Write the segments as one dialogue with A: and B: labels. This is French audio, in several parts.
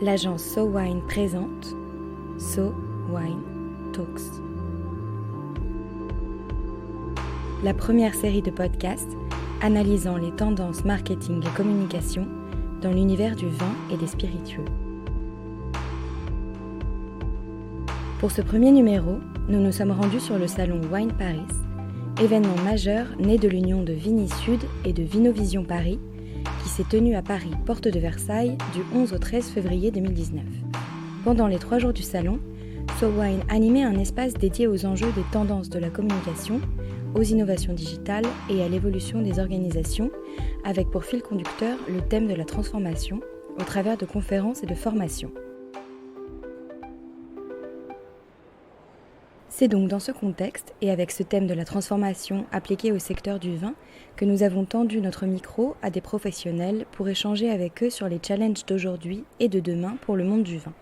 A: l'agence So Wine présente So Wine Talks. La première série de podcasts analysant les tendances marketing et communication dans l'univers du vin et des spiritueux. Pour ce premier numéro, nous nous sommes rendus sur le salon Wine Paris, événement majeur né de l'union de Vigny Sud et de Vinovision Paris, qui s'est tenu à Paris, porte de Versailles, du 11 au 13 février 2019. Pendant les 3 jours du salon, So Wine animait un espace dédié aux enjeux des tendances de la communication, aux innovations digitales et à l'évolution des organisations, avec pour fil conducteur le thème de la transformation, au travers de conférences et de formations. C'est donc dans ce contexte, et avec ce thème de la transformation appliqué au secteur du vin, que nous avons tendu notre micro à des professionnels pour échanger avec eux sur les challenges d'aujourd'hui et de demain pour le monde du vin.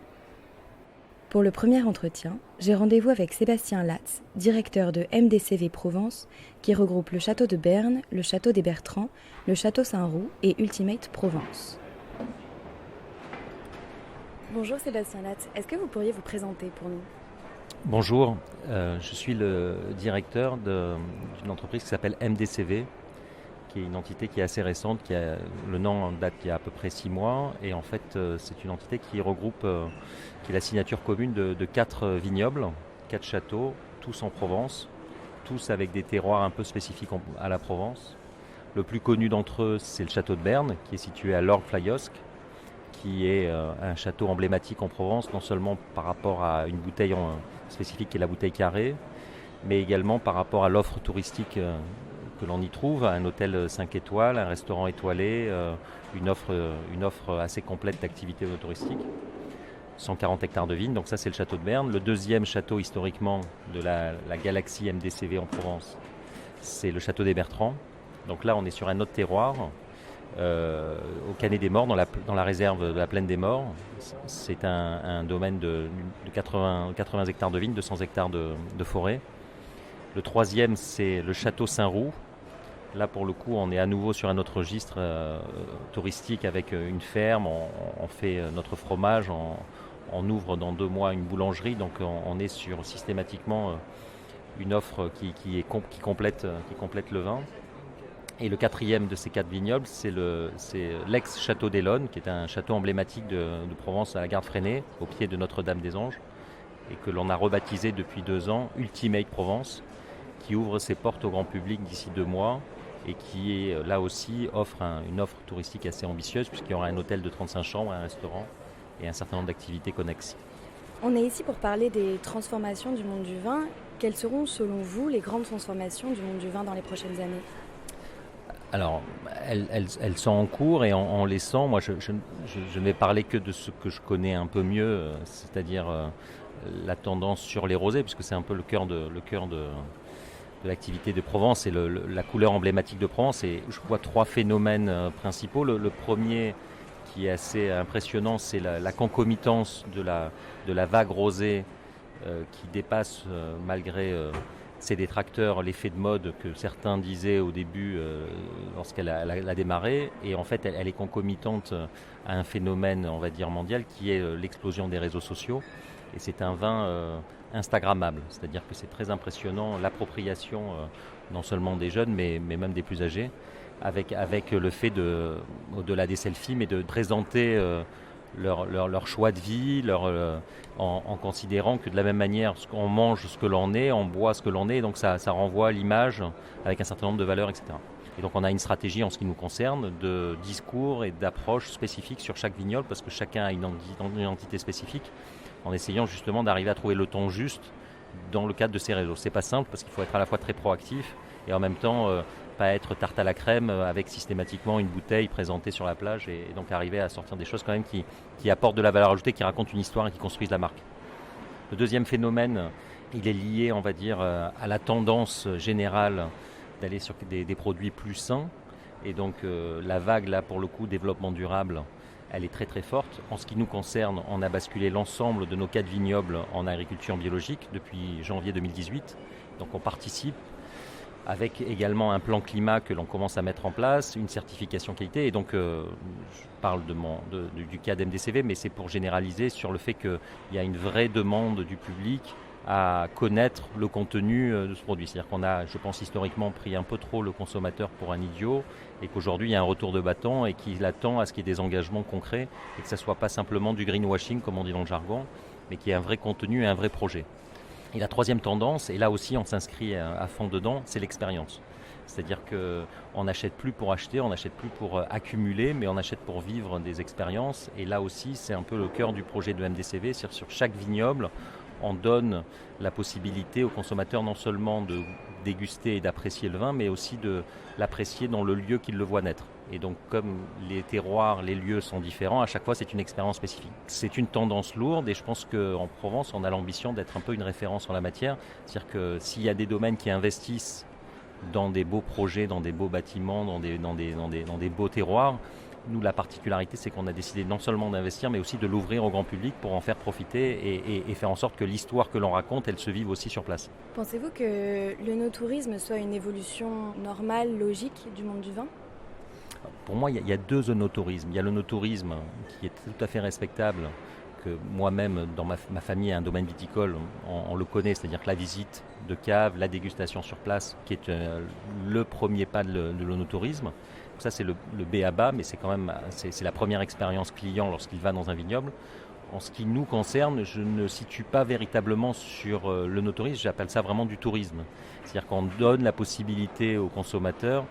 A: Pour le premier entretien, j'ai rendez-vous avec Sébastien Latz, directeur de MDCV Provence, qui regroupe le château de Berne, le château des Bertrands, le château Saint-Roux et Ultimate Provence. Bonjour Sébastien Latz, est-ce que vous pourriez vous présenter pour nous ?
B: Bonjour, je suis le directeur d'une entreprise qui s'appelle MDCV, qui est une entité qui est assez récente, le nom date il y a à peu près 6 mois, et en fait c'est une entité qui regroupe, qui est la signature commune de 4 vignobles, 4 châteaux, tous en Provence, tous avec des terroirs un peu spécifiques à la Provence. Le plus connu d'entre eux, c'est le château de Berne, qui est situé à Lorgues-Flayosque, qui est un château emblématique en Provence, non seulement par rapport à une bouteille spécifique qui est la bouteille carrée, mais également par rapport à l'offre touristique que l'on y trouve, un hôtel 5 étoiles, un restaurant étoilé, une offre assez complète d'activités touristiques. 140 hectares de vignes, donc ça c'est le château de Berne. Le deuxième château historiquement de la galaxie MDCV en Provence, c'est le château des Bertrands. Donc là on est sur un autre terroir, au Canet des Morts, dans la réserve de la Plaine des Morts. C'est un domaine de 80 hectares de vignes, 200 hectares de forêt. Le troisième, c'est le château Saint-Roux. Là, pour le coup, on est à nouveau sur un autre registre touristique avec une ferme. On fait notre fromage, on ouvre dans 2 mois une boulangerie. Donc, on est sur systématiquement une offre qui complète le vin. Et le quatrième de ces 4 vignobles, c'est l'ex-château d'Élonne, qui est un château emblématique de Provence à la gare Freinet, au pied de Notre-Dame-des-Anges, et que l'on a rebaptisé depuis 2 ans Ultimate Provence, qui ouvre ses portes au grand public d'ici 2 mois, et qui là aussi offre une offre touristique assez ambitieuse, puisqu'il y aura un hôtel de 35 chambres, un restaurant et un certain nombre d'activités connexes.
A: On est ici pour parler des transformations du monde du vin. Quelles seront, selon vous, les grandes transformations du monde du vin dans les prochaines années ?
B: Alors, elles sont en cours et en laissant, moi je ne vais parler que de ce que je connais un peu mieux, c'est-à-dire la tendance sur les rosés, puisque c'est un peu le cœur de l'activité de Provence et la couleur emblématique de Provence. Et je vois 3 phénomènes principaux. Le premier qui est assez impressionnant, c'est la concomitance de la vague rosée qui dépasse malgré ses détracteurs l'effet de mode que certains disaient au début lorsqu'elle a démarré. Et en fait, elle est concomitante à un phénomène, on va dire, mondial, qui est l'explosion des réseaux sociaux. Et c'est un vin instagrammable, c'est-à-dire que c'est très impressionnant l'appropriation non seulement des jeunes, mais même des plus âgés, avec le fait au-delà des selfies, mais de présenter leur choix de vie, en considérant que de la même manière, on mange ce que l'on est, on boit ce que l'on est, donc ça renvoie à l'image avec un certain nombre de valeurs, etc. Et donc on a une stratégie en ce qui nous concerne de discours et d'approches spécifiques sur chaque vignoble, parce que chacun a une identité spécifique, en essayant justement d'arriver à trouver le ton juste dans le cadre de ces réseaux. C'est pas simple parce qu'il faut être à la fois très proactif et en même temps pas être tarte à la crème avec systématiquement une bouteille présentée sur la plage, et donc arriver à sortir des choses quand même qui apportent de la valeur ajoutée, qui racontent une histoire et qui construisent la marque. Le deuxième phénomène, il est lié, on va dire, à la tendance générale d'aller sur des produits plus sains, et donc la vague là pour le coup développement durable, elle est très très forte. En ce qui nous concerne, on a basculé l'ensemble de nos 4 vignobles en agriculture biologique depuis janvier 2018. Donc on participe avec également un plan climat que l'on commence à mettre en place, une certification qualité. Et donc, je parle du cas d'MDCV, mais c'est pour généraliser sur le fait qu'il y a une vraie demande du public à connaître le contenu de ce produit. C'est-à-dire qu'on a, je pense, historiquement pris un peu trop le consommateur pour un idiot et qu'aujourd'hui, il y a un retour de bâton et qu'il attend à ce qu'il y ait des engagements concrets et que ça ne soit pas simplement du greenwashing, comme on dit dans le jargon, mais qu'il y ait un vrai contenu et un vrai projet. Et la troisième tendance, et là aussi on s'inscrit à fond dedans, c'est l'expérience. C'est-à-dire qu'on n'achète plus pour acheter, on n'achète plus pour accumuler, mais on achète pour vivre des expériences. Et là aussi, c'est un peu le cœur du projet de MDCV. C'est-à-dire sur chaque vignoble, on donne la possibilité aux consommateurs non seulement de déguster et d'apprécier le vin, mais aussi de l'apprécier dans le lieu qu'ils le voient naître. Et donc, comme les terroirs, les lieux sont différents, à chaque fois, c'est une expérience spécifique. C'est une tendance lourde et je pense qu'en Provence, on a l'ambition d'être un peu une référence en la matière. C'est-à-dire que s'il y a des domaines qui investissent dans des beaux projets, dans des beaux bâtiments, dans des beaux terroirs, nous, la particularité, c'est qu'on a décidé non seulement d'investir, mais aussi de l'ouvrir au grand public pour en faire profiter et faire en sorte que l'histoire que l'on raconte, elle se vive aussi sur place.
A: Pensez-vous que l'œnotourisme soit une évolution normale, logique du monde du vin ?
B: Pour moi, il y a deux œnotourismes. Il y a l'œnotourisme qui est tout à fait respectable, que moi-même, dans ma famille, un domaine viticole, on le connaît, c'est-à-dire que la visite de cave, la dégustation sur place, qui est le premier pas de l'œnotourisme. Ça, c'est le B à bas, mais c'est quand même c'est la première expérience client lorsqu'il va dans un vignoble. En ce qui nous concerne, je ne situe pas véritablement sur l'œnotourisme, j'appelle ça vraiment du tourisme. C'est-à-dire qu'on donne la possibilité aux consommateurs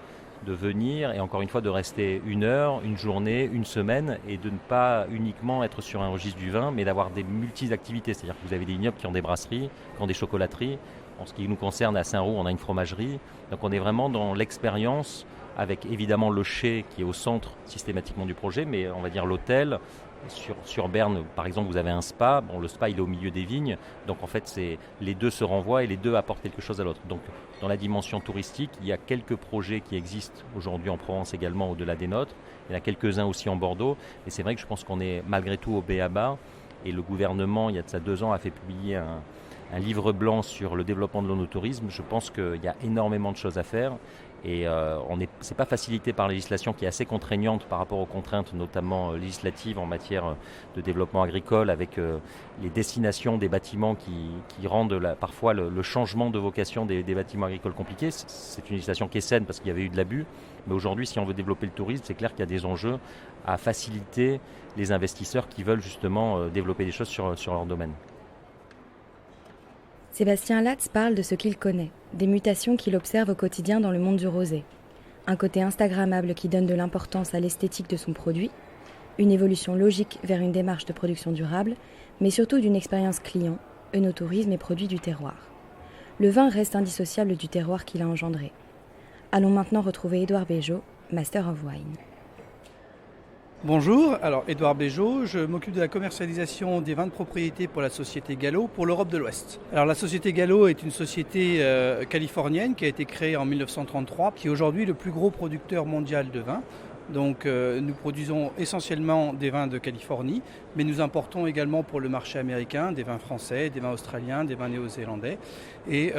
B: de venir et encore une fois de rester une heure, une journée, une semaine et de ne pas uniquement être sur un registre du vin mais d'avoir des multi-activités. C'est-à-dire que vous avez des vignobles qui ont des brasseries, qui ont des chocolateries. En ce qui nous concerne à Saint-Roux, on a une fromagerie. Donc on est vraiment dans l'expérience avec évidemment le chai qui est au centre systématiquement du projet, mais on va dire l'hôtel. Sur Berne, par exemple, vous avez un spa. Bon, le spa, il est au milieu des vignes. Donc, en fait, les deux se renvoient et les deux apportent quelque chose à l'autre. Donc, dans la dimension touristique, il y a quelques projets qui existent aujourd'hui en Provence également au-delà des nôtres. Il y en a quelques-uns aussi en Bordeaux. Et c'est vrai que je pense qu'on est malgré tout au b.a-ba. Et le gouvernement, il y a de ça 2 ans, a fait publier un livre blanc sur le développement de l'œnotourisme. Je pense qu'il y a énormément de choses à faire. Et c'est pas facilité par la législation qui est assez contraignante par rapport aux contraintes notamment législatives en matière de développement agricole avec les destinations des bâtiments qui rendent parfois le changement de vocation des bâtiments agricoles compliqué. C'est une législation qui est saine parce qu'il y avait eu de l'abus. Mais aujourd'hui, si on veut développer le tourisme, c'est clair qu'il y a des enjeux à faciliter les investisseurs qui veulent justement développer des choses sur leur domaine.
A: Sébastien Latz parle de ce qu'il connaît, des mutations qu'il observe au quotidien dans le monde du rosé. Un côté instagrammable qui donne de l'importance à l'esthétique de son produit, une évolution logique vers une démarche de production durable, mais surtout d'une expérience client, œnotourisme et produits du terroir. Le vin reste indissociable du terroir qu'il a engendré. Allons maintenant retrouver Édouard Béjot, Master of Wine.
C: Bonjour, alors Édouard Béjot, je m'occupe de la commercialisation des vins de propriété pour la société Gallo pour l'Europe de l'Ouest. Alors la société Gallo est une société californienne qui a été créée en 1933, qui est aujourd'hui le plus gros producteur mondial de vin. Donc nous produisons essentiellement des vins de Californie, mais nous importons également pour le marché américain des vins français, des vins australiens, des vins néo-zélandais et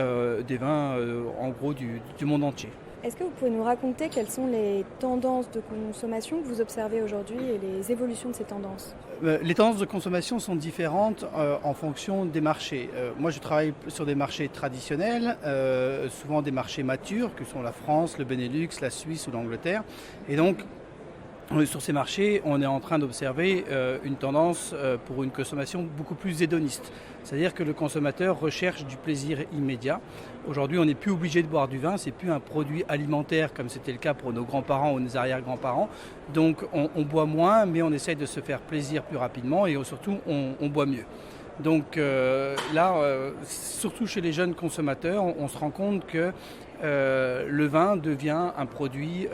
C: des vins en gros du monde entier.
A: Est-ce que vous pouvez nous raconter quelles sont les tendances de consommation que vous observez aujourd'hui et les évolutions de ces tendances ?
C: Les tendances de consommation sont différentes en fonction des marchés. Moi, je travaille sur des marchés traditionnels, souvent des marchés matures, que sont la France, le Benelux, la Suisse ou l'Angleterre. Et donc, sur ces marchés, on est en train d'observer une tendance pour une consommation beaucoup plus hédoniste. C'est-à-dire que le consommateur recherche du plaisir immédiat. Aujourd'hui, on n'est plus obligé de boire du vin, c'est plus un produit alimentaire comme c'était le cas pour nos grands-parents ou nos arrière-grands-parents. Donc on boit moins, mais on essaye de se faire plaisir plus rapidement et surtout on boit mieux. Donc surtout chez les jeunes consommateurs, on se rend compte que le vin devient un produit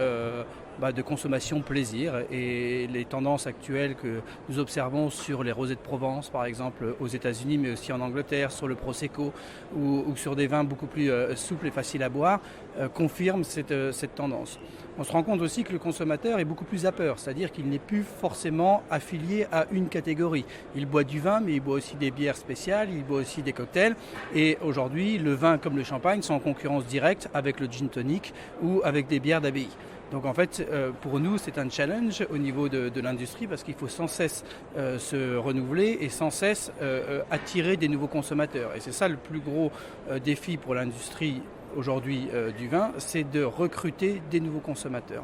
C: de consommation plaisir et les tendances actuelles que nous observons sur les rosés de Provence par exemple aux États-Unis mais aussi en Angleterre sur le Prosecco ou sur des vins beaucoup plus souples et faciles à boire confirment cette tendance. On se rend compte aussi que le consommateur est beaucoup plus zappeur, c'est-à-dire qu'il n'est plus forcément affilié à une catégorie. Il boit du vin mais il boit aussi des bières spéciales, il boit aussi des cocktails et aujourd'hui le vin comme le champagne sont en concurrence directe avec le gin tonic ou avec des bières d'abbaye. Donc en fait, pour nous, c'est un challenge au niveau de l'industrie parce qu'il faut sans cesse se renouveler et sans cesse attirer des nouveaux consommateurs. Et c'est ça le plus gros défi pour l'industrie aujourd'hui du vin, c'est de recruter des nouveaux consommateurs.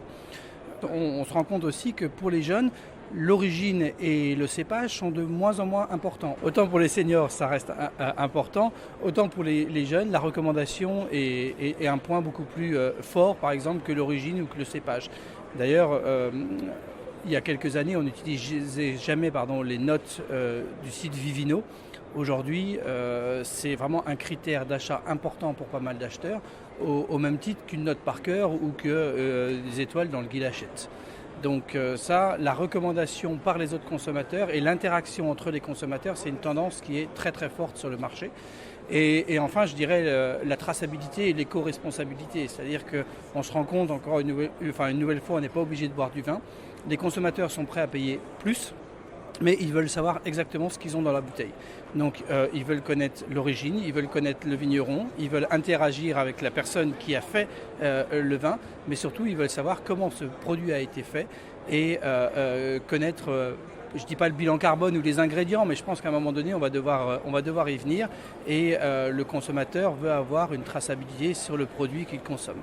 C: On se rend compte aussi que pour les jeunes, l'origine et le cépage sont de moins en moins importants. Autant pour les seniors, ça reste important, autant pour les jeunes, la recommandation est un point beaucoup plus fort, par exemple, que l'origine ou que le cépage. D'ailleurs, il y a quelques années, on n'utilisait jamais les notes du site Vivino. Aujourd'hui, c'est vraiment un critère d'achat important pour pas mal d'acheteurs, au même titre qu'une note par cœur ou que des étoiles dans le guide Hachette. Donc ça, la recommandation par les autres consommateurs et l'interaction entre les consommateurs, c'est une tendance qui est très très forte sur le marché. Et enfin, je dirais la traçabilité et l'éco-responsabilité, c'est-à-dire qu'on se rend compte encore une nouvelle fois, on n'est pas obligé de boire du vin. Les consommateurs sont prêts à payer plus, mais ils veulent savoir exactement ce qu'ils ont dans la bouteille. Donc ils veulent connaître l'origine, ils veulent connaître le vigneron, ils veulent interagir avec la personne qui a fait le vin, mais surtout ils veulent savoir comment ce produit a été fait et connaître, je ne dis pas le bilan carbone ou les ingrédients, mais je pense qu'à un moment donné on va devoir y venir et le consommateur veut avoir une traçabilité sur le produit qu'il consomme.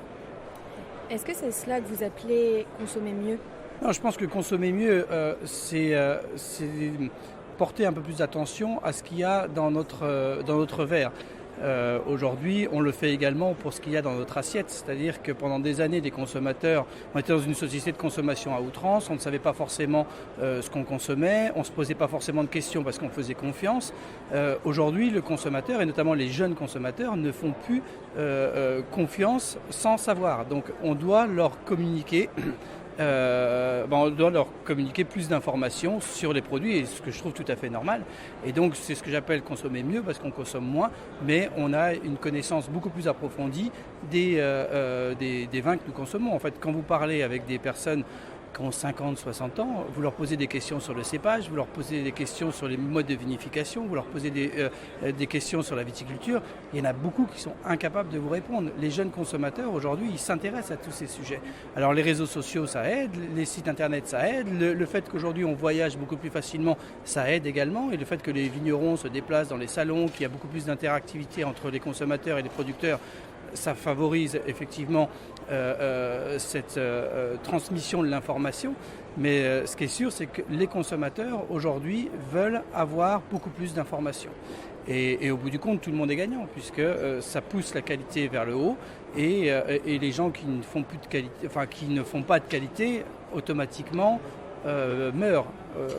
A: Est-ce que c'est cela que vous appelez consommer mieux ?
C: Non, je pense que consommer mieux, c'est porter un peu plus d'attention à ce qu'il y a dans notre verre. Aujourd'hui, on le fait également pour ce qu'il y a dans notre assiette, c'est-à-dire que pendant des années, les consommateurs, on était dans une société de consommation à outrance, on ne savait pas forcément ce qu'on consommait, on ne se posait pas forcément de questions parce qu'on faisait confiance. Aujourd'hui, le consommateur, et notamment les jeunes consommateurs, ne font plus confiance sans savoir. Donc on doit leur communiquer on doit leur communiquer plus d'informations sur les produits, et ce que je trouve tout à fait normal. Et donc c'est ce que j'appelle consommer mieux, parce qu'on consomme moins, mais on a une connaissance beaucoup plus approfondie des vins que nous consommons. En fait, quand vous parlez avec des personnes qui ont 50, 60 ans, vous leur posez des questions sur le cépage, vous leur posez des questions sur les modes de vinification, vous leur posez des questions sur la viticulture. Il y en a beaucoup qui sont incapables de vous répondre. Les jeunes consommateurs, aujourd'hui, ils s'intéressent à tous ces sujets. Alors les réseaux sociaux, ça aide, les sites internet, ça aide, le fait qu'aujourd'hui on voyage beaucoup plus facilement, ça aide également, et le fait que les vignerons se déplacent dans les salons, qu'il y a beaucoup plus d'interactivité entre les consommateurs et les producteurs, ça favorise effectivement cette transmission de l'information. Mais ce qui est sûr, c'est que les consommateurs aujourd'hui veulent avoir beaucoup plus d'informations. Et au bout du compte, tout le monde est gagnant, puisque ça pousse la qualité vers le haut, et les gens qui ne font plus de qualité, qui ne font pas de qualité, automatiquement meurent.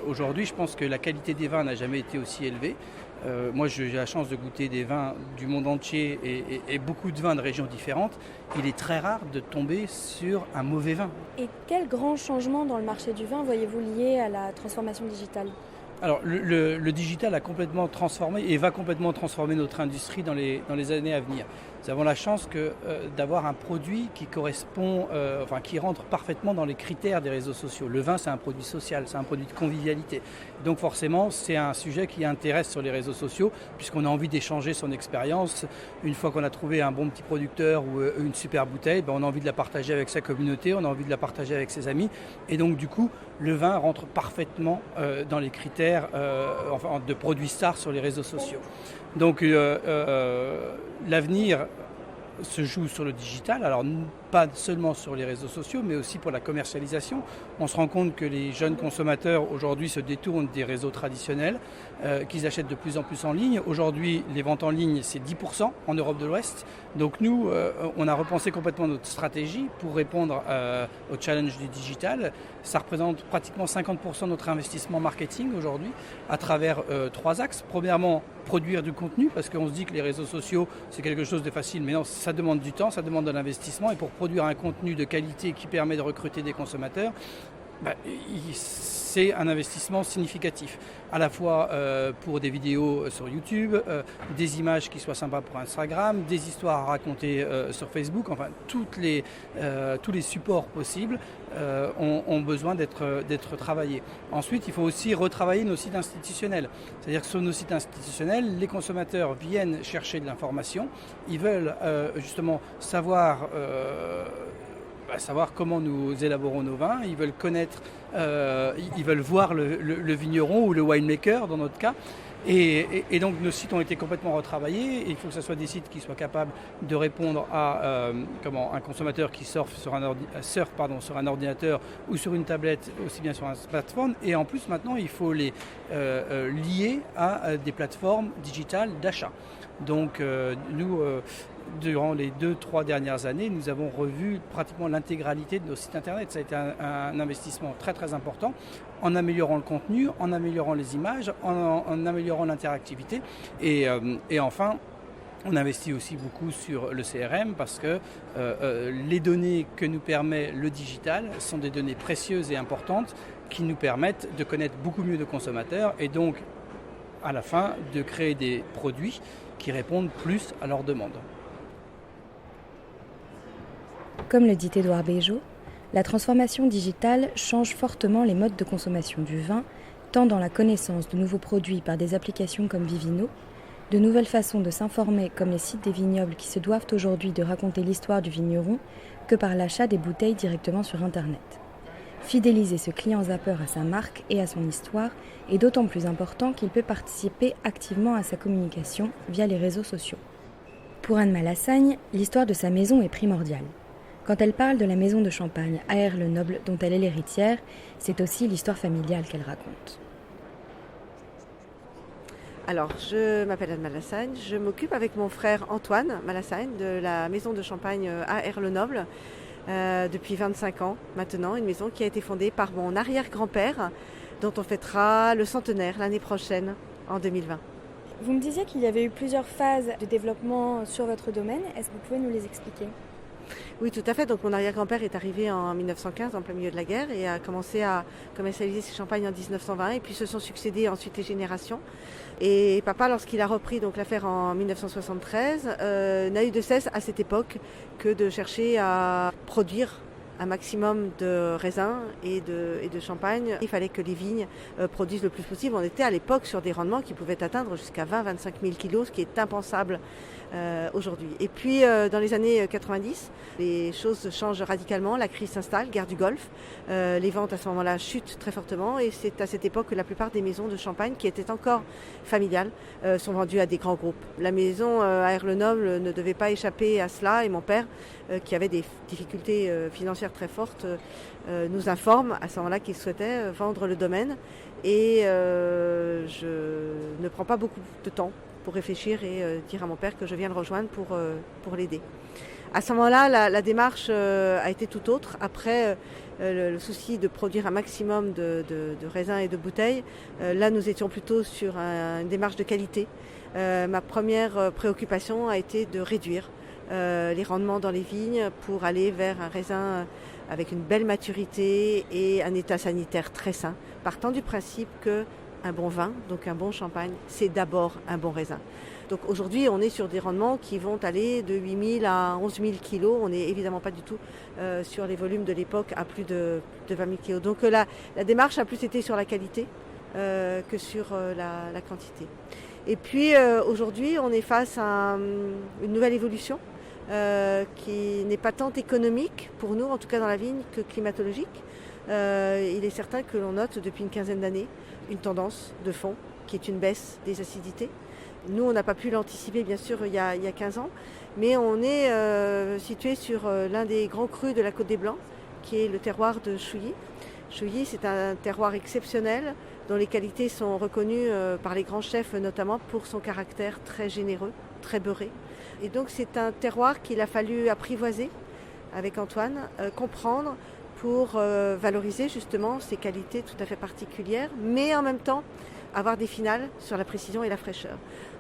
C: Aujourd'hui, je pense que la qualité des vins n'a jamais été aussi élevée. Moi, j'ai la chance de goûter des vins du monde entier et beaucoup de vins de régions différentes. Il est très rare de tomber sur un mauvais vin.
A: Et quel grand changement dans le marché du vin voyez-vous lié à la transformation digitale ?
C: Alors, le digital a complètement transformé et va complètement transformer notre industrie dans les années à venir. Nous avons la chance d'avoir un produit qui correspond, qui rentre parfaitement dans les critères des réseaux sociaux. Le vin, c'est un produit social, c'est un produit de convivialité. Donc forcément, c'est un sujet qui intéresse sur les réseaux sociaux, puisqu'on a envie d'échanger son expérience. Une fois qu'on a trouvé un bon petit producteur ou une super bouteille, on a envie de la partager avec sa communauté, on a envie de la partager avec ses amis. Et donc du coup, le vin rentre parfaitement dans les critères de produits stars sur les réseaux sociaux. Donc l'avenir se joue sur le digital, alors pas seulement sur les réseaux sociaux, mais aussi pour la commercialisation. On se rend compte que les jeunes consommateurs aujourd'hui se détournent des réseaux traditionnels, qu'ils achètent de plus en plus en ligne. Aujourd'hui, les ventes en ligne, c'est 10% en Europe de l'Ouest. Donc nous, on a repensé complètement notre stratégie pour répondre au challenge du digital. Ça représente pratiquement 50% de notre investissement marketing aujourd'hui, à travers 3 axes. Premièrement, produire du contenu, parce qu'on se dit que les réseaux sociaux, c'est quelque chose de facile, mais non, ça demande du temps, ça demande de l'investissement, et pour produire un contenu de qualité qui permet de recruter des consommateurs, c'est un investissement significatif, à la fois pour des vidéos sur YouTube, des images qui soient sympas pour Instagram, des histoires à raconter sur Facebook, enfin tous les supports possibles ont besoin d'être travaillés. Ensuite, il faut aussi retravailler nos sites institutionnels. C'est-à-dire que sur nos sites institutionnels, les consommateurs viennent chercher de l'information, ils veulent justement savoir comment nous élaborons nos vins, ils veulent connaître, ils veulent voir le vigneron ou le winemaker dans notre cas. Et donc nos sites ont été complètement retravaillés et il faut que ce soit des sites qui soient capables de répondre à un consommateur qui surfe sur un ordinateur ou sur une tablette, aussi bien sur un smartphone. Et en plus maintenant il faut les lier à des plateformes digitales d'achat. Donc nous, durant les 2-3 dernières années, nous avons revu pratiquement l'intégralité de nos sites internet. Ça a été un investissement très très important en améliorant le contenu, en améliorant les images, en améliorant l'interactivité. Et enfin, on investit aussi beaucoup sur le CRM parce que les données que nous permet le digital sont des données précieuses et importantes qui nous permettent de connaître beaucoup mieux nos consommateurs et donc à la fin de créer des produits qui répondent plus à leurs demandes.
A: Comme le dit Édouard Béjot, la transformation digitale change fortement les modes de consommation du vin, tant dans la connaissance de nouveaux produits par des applications comme Vivino, de nouvelles façons de s'informer comme les sites des vignobles qui se doivent aujourd'hui de raconter l'histoire du vigneron, que par l'achat des bouteilles directement sur Internet. Fidéliser ce client zapper à sa marque et à son histoire est d'autant plus important qu'il peut participer activement à sa communication via les réseaux sociaux. Pour Anne Malassagne, l'histoire de sa maison est primordiale. Quand elle parle de la maison de Champagne à Aire-le-Noble dont elle est l'héritière, c'est aussi l'histoire familiale qu'elle raconte.
D: Alors, je m'appelle Anne Malassagne, je m'occupe avec mon frère Antoine Malassagne de la maison de Champagne à Aire-le-Noble depuis 25 ans maintenant, une maison qui a été fondée par mon arrière-grand-père dont on fêtera le centenaire l'année prochaine, en 2020.
E: Vous me disiez qu'il y avait eu plusieurs phases de développement sur votre domaine, est-ce que vous pouvez nous les expliquer ?
D: Oui, tout à fait. Donc mon arrière-grand-père est arrivé en 1915, en plein milieu de la guerre, et a commencé à commercialiser ses champagnes en 1920. Et puis se sont succédés ensuite les générations. Et papa, lorsqu'il a repris donc l'affaire en 1973, n'a eu de cesse à cette époque que de chercher à produire un maximum de raisins et de champagne. Il fallait que les vignes produisent le plus possible. On était à l'époque sur des rendements qui pouvaient atteindre jusqu'à 20-25 000 kilos, ce qui est impensable aujourd'hui. Et puis dans les années 90, les choses changent radicalement, la crise s'installe, guerre du Golfe, les ventes à ce moment-là chutent très fortement et c'est à cette époque que la plupart des maisons de champagne qui étaient encore familiales sont vendues à des grands groupes. La maison à Aire-le-Noble ne devait pas échapper à cela et mon père, qui avait des difficultés financières très fortes, nous informe à ce moment-là qu'il souhaitait vendre le domaine et je ne prends pas beaucoup de temps pour réfléchir et dire à mon père que je viens le rejoindre pour l'aider. À ce moment-là, la démarche a été tout autre. Après le souci de produire un maximum de raisins et de bouteilles, là nous étions plutôt sur une démarche de qualité. Ma première préoccupation a été de réduire les rendements dans les vignes pour aller vers un raisin avec une belle maturité et un état sanitaire très sain, partant du principe que un bon vin, donc un bon champagne, c'est d'abord un bon raisin. Donc aujourd'hui, on est sur des rendements qui vont aller de 8 000 à 11 000 kilos. On n'est évidemment pas du tout sur les volumes de l'époque à plus de 20 000 kilos. Donc la démarche a plus été sur la qualité que sur la quantité. Et puis aujourd'hui, on est face à une nouvelle évolution qui n'est pas tant économique pour nous, en tout cas dans la vigne, que climatologique. Il est certain que l'on note depuis une quinzaine d'années une tendance de fond qui est une baisse des acidités. Nous, on n'a pas pu l'anticiper, bien sûr, il y a 15 ans, mais on est situé sur l'un des grands crus de la Côte des Blancs, qui est le terroir de Chouilly. Chouilly, c'est un terroir exceptionnel, dont les qualités sont reconnues par les grands chefs, notamment pour son caractère très généreux, très beurré. Et donc, c'est un terroir qu'il a fallu apprivoiser avec Antoine, comprendre, pour valoriser justement ces qualités tout à fait particulières, mais en même temps avoir des finales sur la précision et la fraîcheur.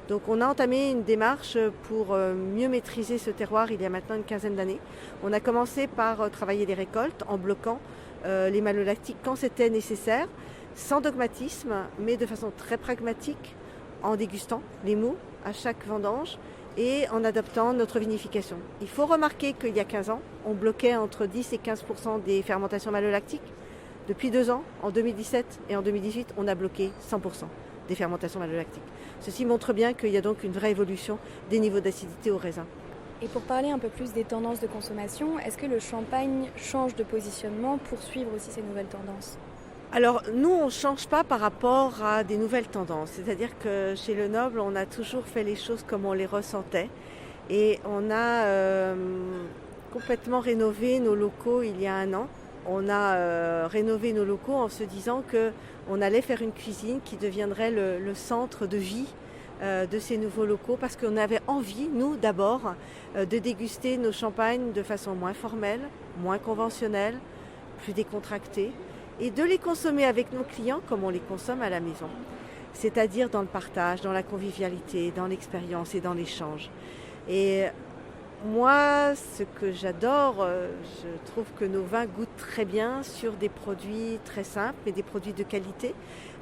D: Donc on a entamé une démarche pour mieux maîtriser ce terroir il y a maintenant une quinzaine d'années. On a commencé par travailler les récoltes en bloquant les malolactiques quand c'était nécessaire, sans dogmatisme, mais de façon très pragmatique, en dégustant les mots à chaque vendange et en adoptant notre vinification. Il faut remarquer qu'il y a 15 ans, on bloquait entre 10 et 15% des fermentations malolactiques. Depuis 2 ans, en 2017 et en 2018, on a bloqué 100% des fermentations malolactiques. Ceci montre bien qu'il y a donc une vraie évolution des niveaux d'acidité au raisin.
E: Et pour parler un peu plus des tendances de consommation, est-ce que le champagne change de positionnement pour suivre aussi ces nouvelles tendances ?
D: Alors nous, on ne change pas par rapport à des nouvelles tendances. C'est-à-dire que chez Le Noble, on a toujours fait les choses comme on les ressentait. Et on a complètement rénové nos locaux il y a 1 an. On a rénové nos locaux en se disant qu'on allait faire une cuisine qui deviendrait le centre de vie de ces nouveaux locaux, parce qu'on avait envie, nous d'abord, de déguster nos champagnes de façon moins formelle, moins conventionnelle, plus décontractée, et de les consommer avec nos clients comme on les consomme à la maison. C'est-à-dire dans le partage, dans la convivialité, dans l'expérience et dans l'échange. Et moi, ce que j'adore, je trouve que nos vins goûtent très bien sur des produits très simples, mais des produits de qualité.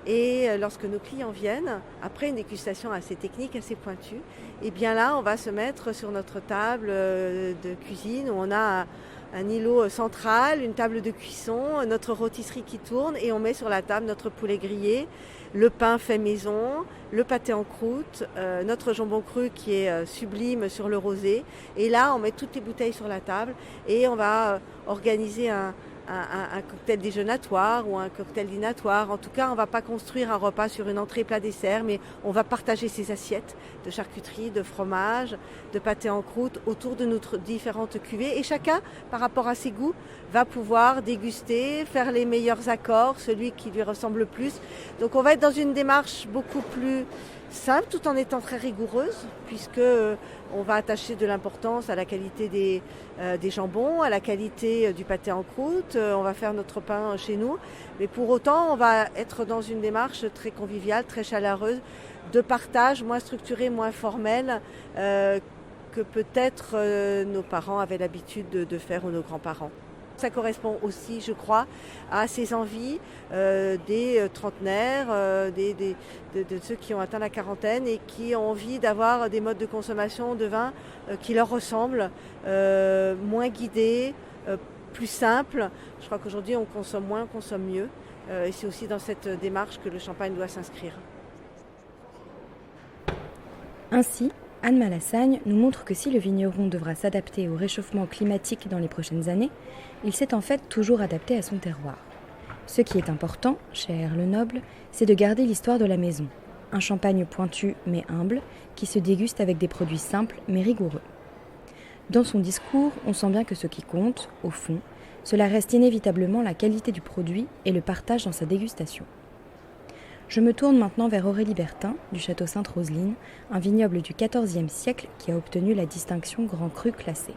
D: Et lorsque nos clients viennent, après une dégustation assez technique, assez pointue, et bien là, on va se mettre sur notre table de cuisine où on a un îlot central, une table de cuisson, notre rôtisserie qui tourne, et on met sur la table notre poulet grillé, le pain fait maison, le pâté en croûte, notre jambon cru qui est sublime sur le rosé. Et là, on met toutes les bouteilles sur la table et on va organiser un cocktail déjeunatoire ou un cocktail dînatoire. En tout cas, on ne va pas construire un repas sur une entrée plat dessert, mais on va partager ces assiettes de charcuterie, de fromage, de pâté en croûte autour de nos différentes cuvées. Et chacun, par rapport à ses goûts, va pouvoir déguster, faire les meilleurs accords, celui qui lui ressemble le plus. Donc on va être dans une démarche beaucoup plus simple tout en étant très rigoureuse, puisque on va attacher de l'importance à la qualité des jambons, à la qualité du pâté en croûte, on va faire notre pain chez nous, mais pour autant on va être dans une démarche très conviviale, très chaleureuse, de partage, moins structuré, moins formel que peut-être nos parents avaient l'habitude de faire ou nos grands-parents. Ça correspond aussi, je crois, à ces envies des trentenaires, de ceux qui ont atteint la quarantaine et qui ont envie d'avoir des modes de consommation de vin qui leur ressemblent, moins guidés, plus simples. Je crois qu'aujourd'hui, on consomme moins, on consomme mieux. Et c'est aussi dans cette démarche que le champagne doit s'inscrire.
A: Ainsi, Anne Malassagne nous montre que si le vigneron devra s'adapter au réchauffement climatique dans les prochaines années, il s'est en fait toujours adapté à son terroir. Ce qui est important, chez Le Noble, c'est de garder l'histoire de la maison. Un champagne pointu mais humble, qui se déguste avec des produits simples mais rigoureux. Dans son discours, on sent bien que ce qui compte, au fond, cela reste inévitablement la qualité du produit et le partage dans sa dégustation. Je me tourne maintenant vers Aurélie Bertin, du château Sainte-Roseline, un vignoble du XIVe siècle qui a obtenu la distinction Grand Cru classé.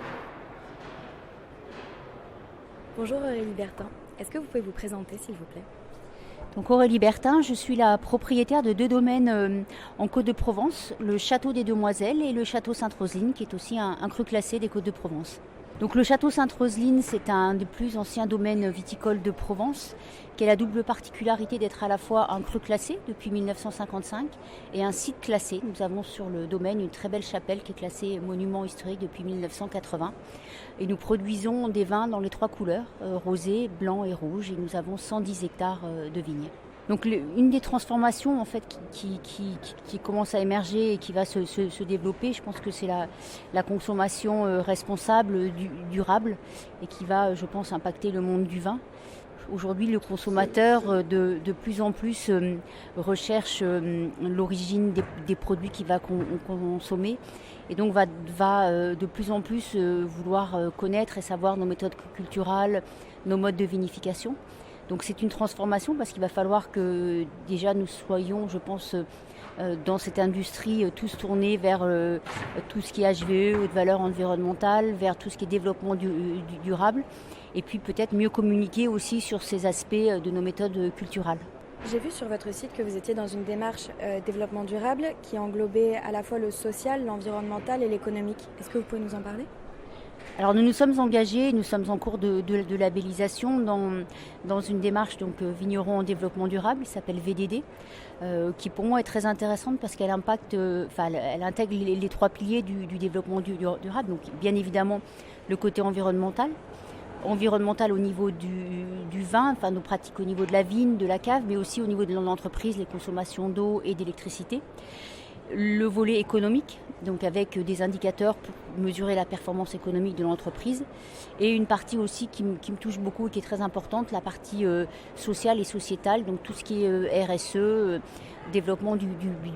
A: Bonjour Aurélie Bertin, est-ce que vous pouvez vous présenter s'il vous plaît ?
F: Donc Aurélie Bertin, je suis la propriétaire de 2 domaines en Côte-de-Provence, le château des Demoiselles et le château Sainte-Roseline, qui est aussi un cru classé des Côtes-de-Provence. Donc le château Sainte-Roseline, c'est un des plus anciens domaines viticoles de Provence, qui a la double particularité d'être à la fois un cru classé depuis 1955 et un site classé. Nous avons sur le domaine une très belle chapelle qui est classée monument historique depuis 1980. Et nous produisons des vins dans les 3 couleurs, rosé, blanc et rouge, et nous avons 110 hectares de vignes. Donc une des transformations en fait qui commence à émerger et qui va se développer, je pense que c'est la consommation responsable, durable, et qui va, je pense, impacter le monde du vin. Aujourd'hui, le consommateur de plus en plus recherche l'origine des produits qu'il va consommer, et donc va de plus en plus vouloir connaître et savoir nos méthodes culturales, nos modes de vinification. Donc c'est une transformation parce qu'il va falloir que déjà nous soyons, je pense, dans cette industrie tous tournés vers tout ce qui est HVE, haute valeur environnementale, vers tout ce qui est développement durable, et puis peut-être mieux communiquer aussi sur ces aspects de nos méthodes culturales.
E: J'ai vu sur votre site que vous étiez dans une démarche développement durable qui englobait à la fois le social, l'environnemental et l'économique. Est-ce que vous pouvez nous en parler ?
F: Alors nous nous sommes engagés, nous sommes en cours de labellisation dans une démarche vigneron en développement durable, qui s'appelle VDD, qui pour moi est très intéressante parce qu'elle elle intègre les 3 piliers du développement durable. Donc bien évidemment le côté environnemental au niveau du vin, nos pratiques au niveau de la vigne, de la cave, mais aussi au niveau de l'entreprise, les consommations d'eau et d'électricité. Le volet économique, donc avec des indicateurs pour mesurer la performance économique de l'entreprise, et une partie aussi qui me touche beaucoup et qui est très importante, la partie sociale et sociétale, donc tout ce qui est RSE, développement du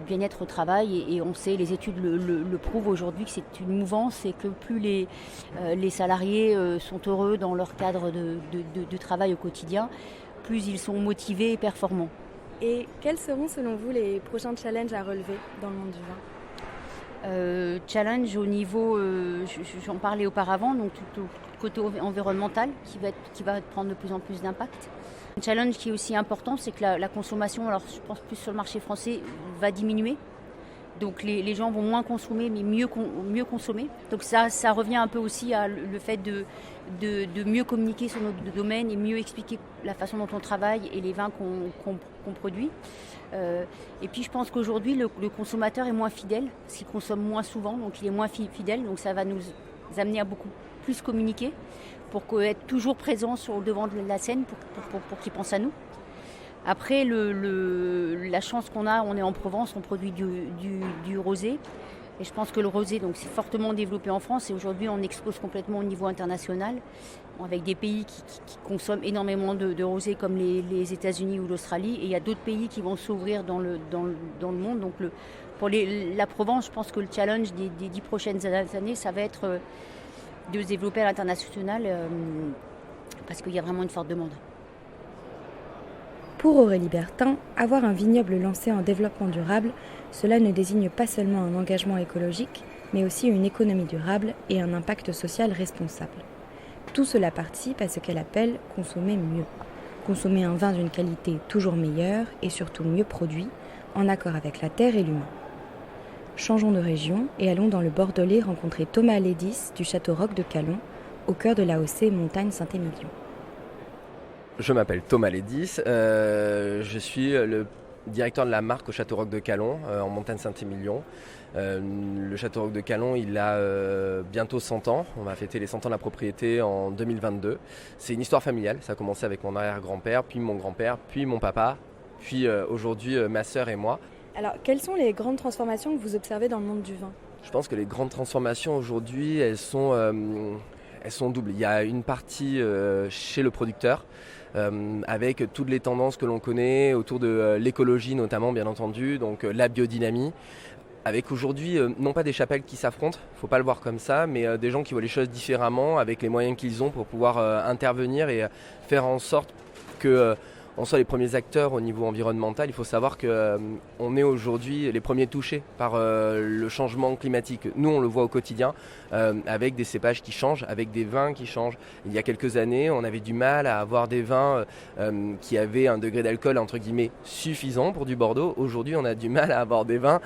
F: bien-être au travail, et on sait, les études le prouvent aujourd'hui, que c'est une mouvance et que plus les salariés sont heureux dans leur cadre de travail au quotidien, plus ils sont motivés et performants.
E: Et quels seront selon vous les prochains challenges à relever dans le monde du vin ?
F: Challenge au niveau, j'en parlais auparavant, donc tout le côté environnemental qui va prendre de plus en plus d'impact. Un challenge qui est aussi important, c'est que la consommation, alors je pense plus sur le marché français, va diminuer. Donc les gens vont moins consommer, mais mieux consommer. Donc ça revient un peu aussi à le fait de mieux communiquer sur notre domaine et mieux expliquer la façon dont on travaille et les vins qu'on produit. Et puis je pense qu'aujourd'hui, le consommateur est moins fidèle, parce qu'il consomme moins souvent, donc il est moins fidèle. Donc ça va nous amener à beaucoup plus communiquer pour être toujours présent sur le devant de la scène pour qu'il pense à nous. Après, la chance qu'on a, on est en Provence, on produit du rosé. Et je pense que le rosé, c'est fortement développé en France. Et aujourd'hui, on expose complètement au niveau international, avec des pays qui consomment énormément de rosé, comme les États-Unis ou l'Australie. Et il y a d'autres pays qui vont s'ouvrir dans le monde. Donc pour la Provence, je pense que le challenge des 10 prochaines années, ça va être de se développer à l'international, parce qu'il y a vraiment une forte demande.
A: Pour Aurélie Bertin, avoir un vignoble lancé en développement durable, cela ne désigne pas seulement un engagement écologique, mais aussi une économie durable et un impact social responsable. Tout cela participe à ce qu'elle appelle consommer mieux. Consommer un vin d'une qualité toujours meilleure et surtout mieux produit, en accord avec la terre et l'humain. Changeons de région et allons dans le Bordelais rencontrer Thomas Lédis du Château Roques de Calon, au cœur de l'AOC Montagne Saint-Émilion.
G: Je m'appelle Thomas Lédis, je suis le directeur de la marque au Château Roques de Calon, en Montagne Saint-Émilion. Le Château Roques de Calon, il a bientôt 100 ans. On va fêter les 100 ans de la propriété en 2022. C'est une histoire familiale. Ça a commencé avec mon arrière-grand-père, puis mon grand-père, puis mon papa, puis aujourd'hui ma sœur et moi.
E: Alors, quelles sont les grandes transformations que vous observez dans le monde du vin ?
G: Je pense que les grandes transformations aujourd'hui, elles sont doubles. Il y a une partie chez le producteur, avec toutes les tendances que l'on connaît autour de l'écologie notamment, bien entendu, donc la biodynamie. Avec aujourd'hui, non pas des chapelles qui s'affrontent, il ne faut pas le voir comme ça, mais des gens qui voient les choses différemment avec les moyens qu'ils ont pour pouvoir intervenir et faire en sorte que on soit les premiers acteurs au niveau environnemental. Il faut savoir qu'on est aujourd'hui les premiers touchés par le changement climatique. Nous, on le voit au quotidien avec des cépages qui changent, avec des vins qui changent. Il y a quelques années, on avait du mal à avoir des vins qui avaient un degré d'alcool entre guillemets suffisant pour du Bordeaux. Aujourd'hui, on a du mal à avoir des vins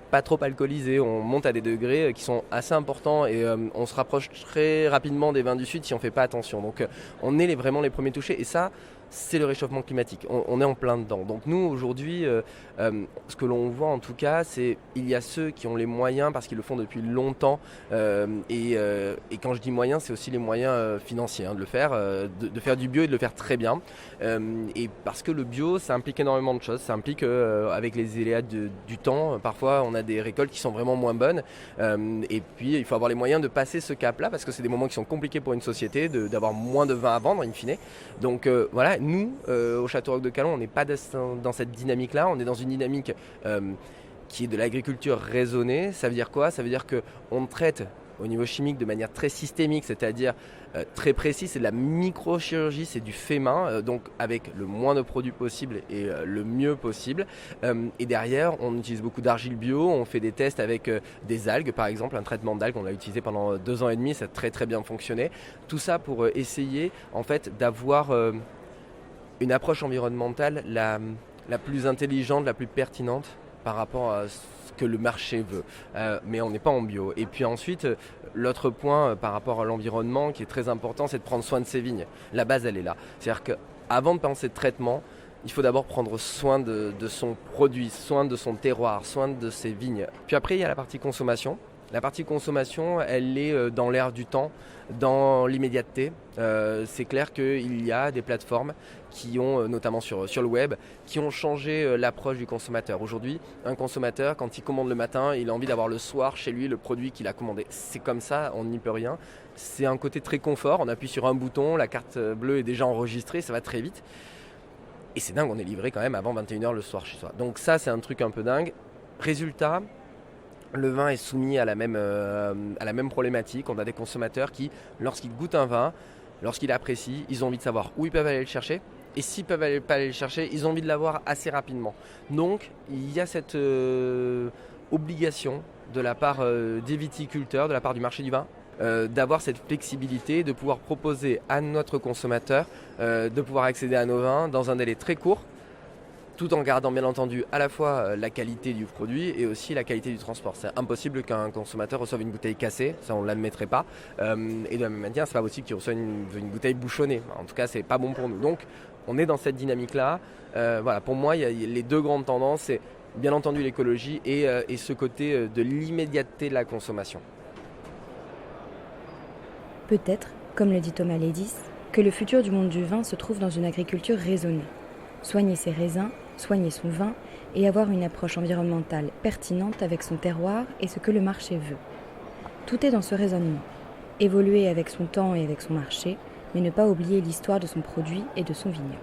G: pas trop alcoolisés. On monte à des degrés qui sont assez importants et on se rapproche très rapidement des vins du Sud si on ne fait pas attention. Donc on est vraiment les premiers touchés et ça, c'est le réchauffement climatique. On est en plein dedans. Donc nous, aujourd'hui, ce que l'on voit en tout cas, c'est il y a ceux qui ont les moyens parce qu'ils le font depuis longtemps. Et quand je dis moyens, c'est aussi les moyens financiers de le faire, de faire du bio et de le faire très bien. Et parce que le bio, ça implique énormément de choses. Ça implique avec les aléas du temps, parfois on a des récoltes qui sont vraiment moins bonnes. Et puis il faut avoir les moyens de passer ce cap-là parce que c'est des moments qui sont compliqués pour une société, d'avoir moins de vin à vendre in fine. Donc voilà. Nous, au Château Roques de Calon, on n'est pas dans cette dynamique-là. On est dans une dynamique qui est de l'agriculture raisonnée. Ça veut dire quoi ? Ça veut dire qu'on traite au niveau chimique de manière très systémique, c'est-à-dire très précis. C'est de la microchirurgie, c'est du fait main, donc avec le moins de produits possible et le mieux possible. Et derrière, on utilise beaucoup d'argile bio. On fait des tests avec des algues, par exemple, un traitement d'algues. On l'a utilisé pendant 2 ans et demi. Ça a très très bien fonctionné. Tout ça pour essayer en fait d'avoir une approche environnementale la plus intelligente, la plus pertinente par rapport à ce que le marché veut, mais on n'est pas en bio. Et puis ensuite, l'autre point par rapport à l'environnement qui est très important, c'est de prendre soin de ses vignes. La base, elle est là. C'est-à-dire qu'avant de penser de traitement, il faut d'abord prendre soin de son produit, soin de son terroir, soin de ses vignes. Puis après, il y a la partie consommation. La partie consommation, elle est dans l'air du temps, dans l'immédiateté. C'est clair qu'il y a des plateformes qui ont, notamment sur le web, qui ont changé l'approche du consommateur. Aujourd'hui, un consommateur, quand il commande le matin, il a envie d'avoir le soir chez lui le produit qu'il a commandé. C'est comme ça, on n'y peut rien. C'est un côté très confort, on appuie sur un bouton, la carte bleue est déjà enregistrée, ça va très vite. Et c'est dingue, on est livré quand même avant 21h le soir chez soi. Donc ça, c'est un truc un peu dingue. Résultat, le vin est soumis à la même problématique. On a des consommateurs qui, lorsqu'ils goûtent un vin, lorsqu'ils apprécient, ils ont envie de savoir où ils peuvent aller le chercher. Et s'ils ne peuvent pas aller le chercher, ils ont envie de l'avoir assez rapidement. Donc, il y a cette obligation de la part des viticulteurs, de la part du marché du vin, d'avoir cette flexibilité, de pouvoir proposer à notre consommateur de pouvoir accéder à nos vins dans un délai très court, tout en gardant bien entendu à la fois la qualité du produit et aussi la qualité du transport. C'est impossible qu'un consommateur reçoive une bouteille cassée, ça on ne l'admettrait pas. Et de la même manière, c'est pas possible qu'il reçoive une bouteille bouchonnée. En tout cas, c'est pas bon pour nous. Donc, on est dans cette dynamique-là. Voilà, pour moi, il y a les deux grandes tendances, c'est bien entendu l'écologie et ce côté de l'immédiateté de la consommation.
A: Peut-être, comme le dit Thomas Lédis, que le futur du monde du vin se trouve dans une agriculture raisonnée. Soigner ses raisins, soigner son vin et avoir une approche environnementale pertinente avec son terroir et ce que le marché veut. Tout est dans ce raisonnement. Évoluer avec son temps et avec son marché, mais ne pas oublier l'histoire de son produit et de son vignoble.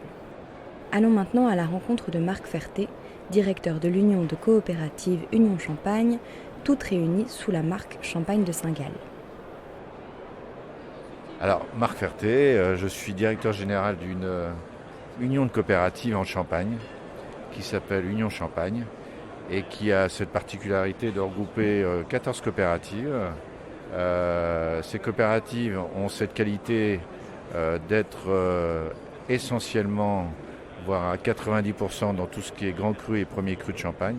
A: Allons maintenant à la rencontre de Marc Ferté, directeur de l'Union de coopérative Union Champagne, toutes réunies sous la marque Champagne de Saint-Gall.
H: Alors, Marc Ferté, je suis directeur général d'une union de coopératives en Champagne qui s'appelle Union Champagne et qui a cette particularité de regrouper 14 coopératives. Ces coopératives ont cette qualité d'être essentiellement, voire à 90% dans tout ce qui est grand cru et premier cru de Champagne.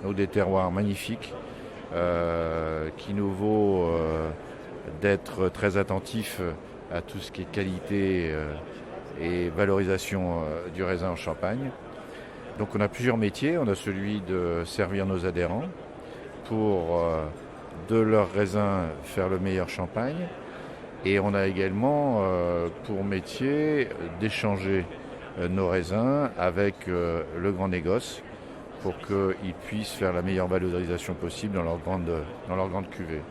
H: Donc des terroirs magnifiques qui nous vaut d'être très attentif à tout ce qui est qualité et valorisation du raisin en Champagne. Donc on a plusieurs métiers. On a celui de servir nos adhérents pour de leur raisin faire le meilleur champagne. Et on a également pour métier d'échanger nos raisins avec le grand négoce pour qu'ils puissent faire la meilleure valorisation possible dans leur grande cuvée.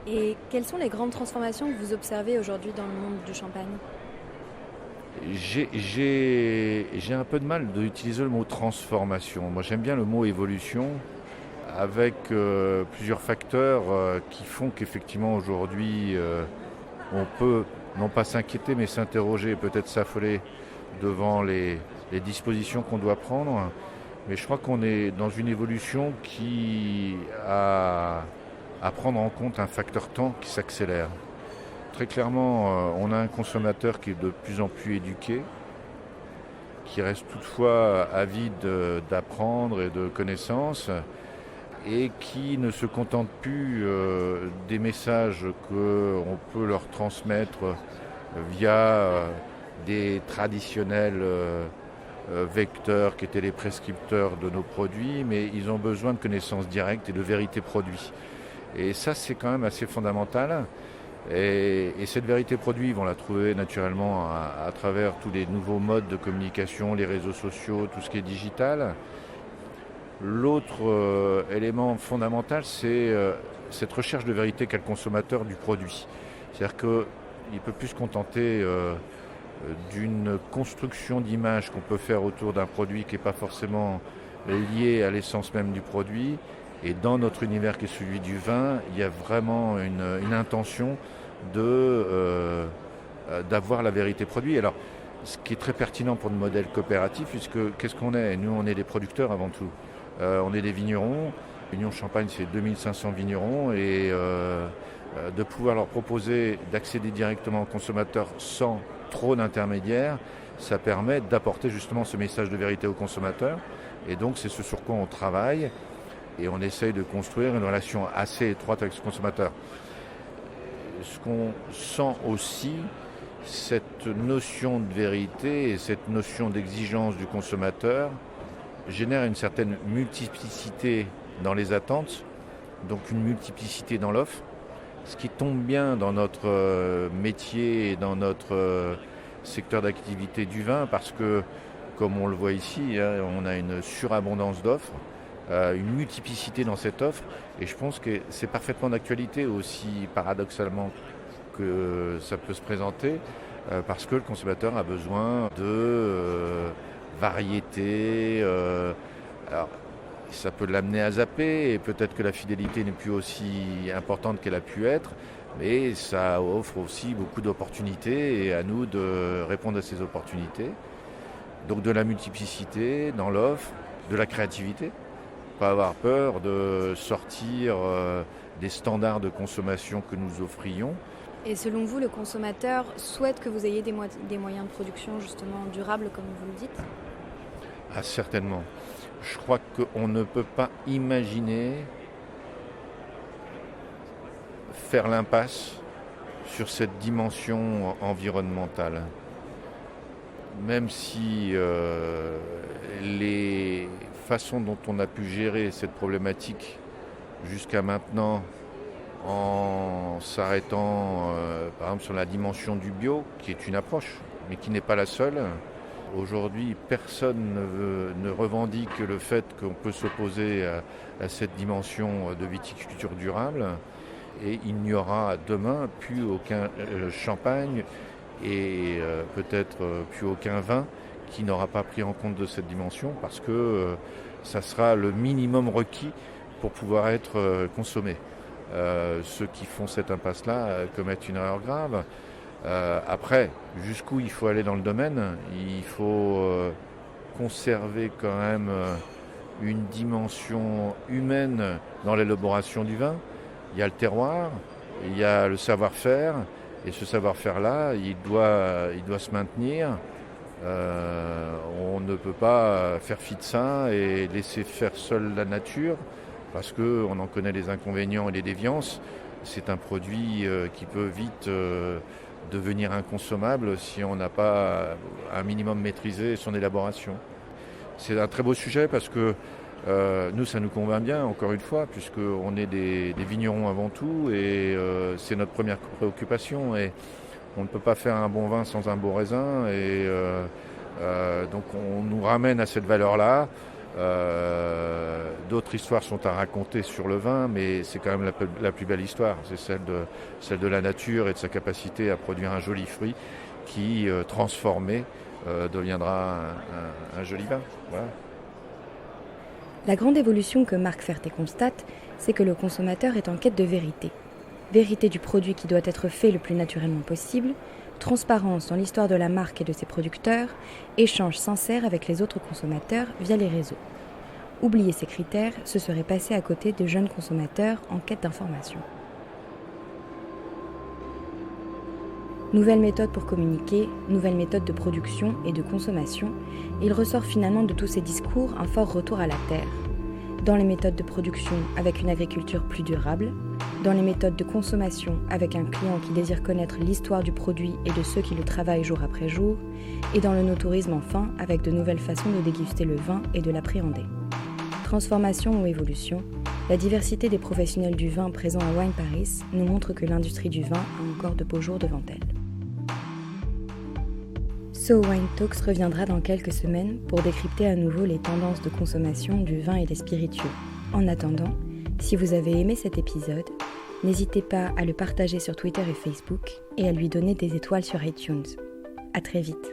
E: Et quelles sont les grandes transformations que vous observez aujourd'hui dans le monde du champagne ?
H: J'ai un peu de mal d'utiliser le mot transformation. Moi j'aime bien le mot évolution avec plusieurs facteurs qui font qu'effectivement aujourd'hui on peut non pas s'inquiéter mais s'interroger et peut-être s'affoler devant les dispositions qu'on doit prendre. Mais je crois qu'on est dans une évolution qui a à prendre en compte un facteur temps qui s'accélère. Très clairement, on a un consommateur qui est de plus en plus éduqué, qui reste toutefois avide d'apprendre et de connaissances et qui ne se contente plus des messages qu'on peut leur transmettre via des traditionnels vecteurs qui étaient les prescripteurs de nos produits, mais ils ont besoin de connaissances directes et de vérité produit. Et ça, c'est quand même assez fondamental. Et cette vérité produit, ils vont la trouver naturellement à travers tous les nouveaux modes de communication, les réseaux sociaux, tout ce qui est digital. L'autre élément fondamental, c'est cette recherche de vérité qu'a le consommateur du produit. C'est-à-dire qu'il ne peut plus se contenter d'une construction d'image qu'on peut faire autour d'un produit qui n'est pas forcément lié à l'essence même du produit. Et dans notre univers qui est celui du vin, il y a vraiment une intention d'avoir la vérité produit. Alors, ce qui est très pertinent pour le modèle coopératif, puisque qu'est-ce qu'on est ? Nous, on est des producteurs avant tout. On est des vignerons. Union Champagne, c'est 2500 vignerons. Et de pouvoir leur proposer d'accéder directement aux consommateurs sans trop d'intermédiaires, ça permet d'apporter justement ce message de vérité au consommateur. Et donc c'est ce sur quoi on travaille et on essaye de construire une relation assez étroite avec ce consommateur. Ce qu'on sent aussi, cette notion de vérité et cette notion d'exigence du consommateur génère une certaine multiplicité dans les attentes, donc une multiplicité dans l'offre, ce qui tombe bien dans notre métier et dans notre secteur d'activité du vin, parce que, comme on le voit ici, on a une surabondance d'offres, une multiplicité dans cette offre, et je pense que c'est parfaitement d'actualité, aussi paradoxalement que ça peut se présenter, parce que le consommateur a besoin de variété. Alors, ça peut l'amener à zapper, et peut-être que la fidélité n'est plus aussi importante qu'elle a pu être, mais ça offre aussi beaucoup d'opportunités, et à nous de répondre à ces opportunités. Donc de la multiplicité dans l'offre, de la créativité, pas avoir peur de sortir des standards de consommation que nous offrions.
E: Et selon vous, le consommateur souhaite que vous ayez des moyens de production justement durables, comme vous le dites ?
H: Ah, certainement. Je crois qu'on ne peut pas imaginer faire l'impasse sur cette dimension environnementale. Même si les façons dont on a pu gérer cette problématique jusqu'à maintenant, en s'arrêtant par exemple sur la dimension du bio, qui est une approche, mais qui n'est pas la seule. Aujourd'hui, personne ne revendique le fait qu'on peut s'opposer à cette dimension de viticulture durable, et il n'y aura demain plus aucun champagne et peut-être plus aucun vin qui n'aura pas pris en compte de cette dimension, parce que ça sera le minimum requis pour pouvoir être consommé. Ceux qui font cette impasse-là commettent une erreur grave. Après, jusqu'où il faut aller dans le domaine, il faut conserver quand même une dimension humaine dans l'élaboration du vin. Il y a le terroir, il y a le savoir-faire, et ce savoir-faire-là, il doit se maintenir. On ne peut pas faire fi de ça et laisser faire seule la nature, parce qu'on en connaît les inconvénients et les déviances. C'est un produit qui peut vite devenir inconsommable si on n'a pas un minimum maîtrisé son élaboration. C'est un très beau sujet parce que nous, ça nous convainc bien, encore une fois, puisqu'on est des vignerons avant tout, et c'est notre première préoccupation. Et on ne peut pas faire un bon vin sans un beau raisin, et donc on nous ramène à cette valeur-là. D'autres histoires sont à raconter sur le vin, mais c'est quand même la plus belle histoire. C'est celle de la nature et de sa capacité à produire un joli fruit qui, transformé, deviendra un joli vin. Voilà.
A: La grande évolution que Marc Ferté constate, c'est que le consommateur est en quête de vérité. Vérité du produit qui doit être fait le plus naturellement possible, transparence dans l'histoire de la marque et de ses producteurs, échange sincère avec les autres consommateurs via les réseaux. Oublier ces critères, ce serait passer à côté de jeunes consommateurs en quête d'information. Nouvelles méthodes pour communiquer, nouvelles méthodes de production et de consommation, il ressort finalement de tous ces discours un fort retour à la terre. Dans les méthodes de production avec une agriculture plus durable, dans les méthodes de consommation avec un client qui désire connaître l'histoire du produit et de ceux qui le travaillent jour après jour, et dans le no-tourisme enfin avec de nouvelles façons de déguster le vin et de l'appréhender. Transformation ou évolution, la diversité des professionnels du vin présents à Wine Paris nous montre que l'industrie du vin a encore de beaux jours devant elle. So Wine Talks reviendra dans quelques semaines pour décrypter à nouveau les tendances de consommation du vin et des spiritueux. En attendant, si vous avez aimé cet épisode, n'hésitez pas à le partager sur Twitter et Facebook et à lui donner des étoiles sur iTunes. À très vite.